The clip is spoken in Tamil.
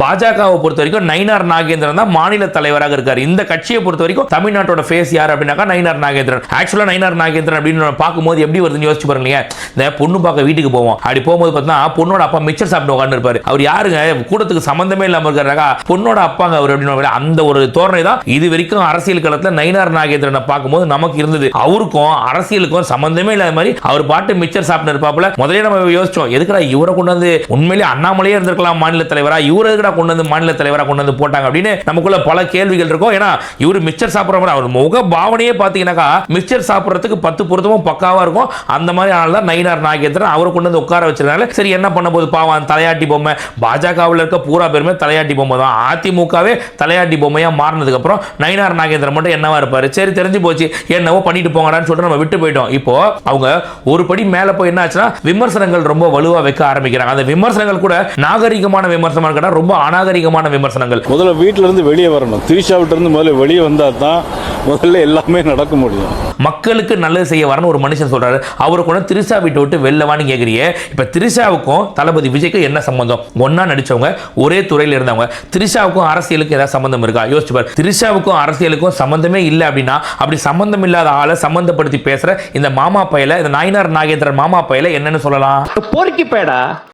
பாஜகவை பொறுத்த வரைக்கும் நயினார் நாகேந்திரன் தான் மாநில தலைவராக இருக்காரு. இந்த கட்சியை பொறுத்த வரைக்கும் தமிழ்நாட்டோட ஃபேஸ் யார் அப்படின்னாக்கா நயினார் நாகேந்திரன். ஆக்சுவலா நயினார் நாகேந்திரன் அப்படின்னு பார்க்கும்போது எப்படி வருதுன்னு யோசிச்சு பாருங்க. இந்த பொண்ணு பார்க்க வீட்டுக்கு போவோம். அப்படி போகும்போது பார்த்தா பொண்ணோட அப்பா மிக்சர் சாப்பிட்டு உட்கார்ந்து இருப்பாரு. அவர் யாருங்க, கூட்டத்துக்கு சம்பந்தமே இல்லாம இருக்காருக்கா, பொண்ணோட அப்பாங்க அவர் அப்படின்னு. அந்த ஒரு தோரணை தான் இது வரைக்கும் அரசியல் களத்துல நயினார் நாகேந்திரனை பார்க்கும்போது நமக்கு இருந்தது. அவருக்கும் அரசியலுக்கும் சம்பந்தமே இல்லாத மாதிரி அவர் பாட்டு மிக்சர் சாப்பிட்டு இருப்பாப்புல. முதல்ல நம்ம யோசிச்சோம், எதுக்குடா இவரை கொண்டு வந்து, உண்மையிலேயே அண்ணாமலையே இருந்திருக்கலாம் மாநில தலைவரா, இவரை எதுக்குடா கொண்டு வந்து மாநில தலைவரா கொண்டு வந்து போட்டாங்க அப்படின்னு நமக்குள்ள பல கேள்விகள் இருக்கும். ஏன்னா இவரு மிக்சர் சாப்பிடுற அவர் முக பாவனையே பாத்தீங்கன்னாக்கா மிக்சர் சாப்பிடுறதுக்கு 10 பொருத்தமும் பக்காவா இருக்கும். அந்த மாதிரி ஆனால்தான் நயினார் நாகேந்திரன் அவரை கொண்டு வந்து உட்கார வச்சிருக்காங்க. சரி என்ன பண்ண போது பாவம், தலையாட்டி பொம்மை. பாஜகவில் இருக்க பூரா பேருமே தலையாட்டி பொம்மை தான். அதிமுகவே தலையாட்டி பொம்மையா மாறினதுக்கு அப்புறம் நயினார் நாகேந்திரன் மட்டும் என்னவா இருப்பாரு, சரி தெரிஞ்சு போச்சு என்னவோ பண்ணிட்டு போங்கடான்னு சொல்லிட்டு நம்ம விட்டு போயிட்டோம். இப்போ அவங்க ஒரு படி மேல போய் என்ன ஆச்சுன்னா விமர்சனங்கள் ரொம்ப வலுவா வைக்க ஆரம்பிக்கிறாங்க. அந்த விமர்சனங்கள் கூட நாகரிகமான விமர்சனம் கேட்டா ரொம்ப அநாகரிகமான விமர்சனங்கள். முதல்ல வீட்டில இருந்து வெளியே வரணும். திரிஷாவிட்ட இருந்து முதல்ல வெளியே வந்தா தான் முதல்ல எல்லாமே நடக்க முடியும். மக்களுக்கு நல்லது செய்ய வரணும் ஒரு மனுஷன் சொல்றாரு. அவருக்கு கூட திரிஷா வீட்டை விட்டு வெளிலவான்னு கேட்குறீங்க. இப்ப திரிஷாவுக்கும் தளபதி விஜய்க்கும் என்ன சம்பந்தம்? ஒன்னா நடிச்சவங்க, ஒரே துறையில் இருந்தவங்க. திரிஷாவுக்கும் அரசியலுக்கு ஏதாவது சம்பந்தம் இருக்கா? யோசிச்சு பாரு. திரிஷாவுக்கும் அரசியலுக்கும் சம்பந்தமே இல்லை அப்படின்னா அப்படி சம்பந்தம் இல்லாத ஆளை சம்பந்தப்படுத்தி பேசுற இந்த மாமா பையல, இந்த நயினார் நாகேந்திரன் மாமா பையல என்னன்னு சொல்லலாம்? பொறுக்கி பேடா.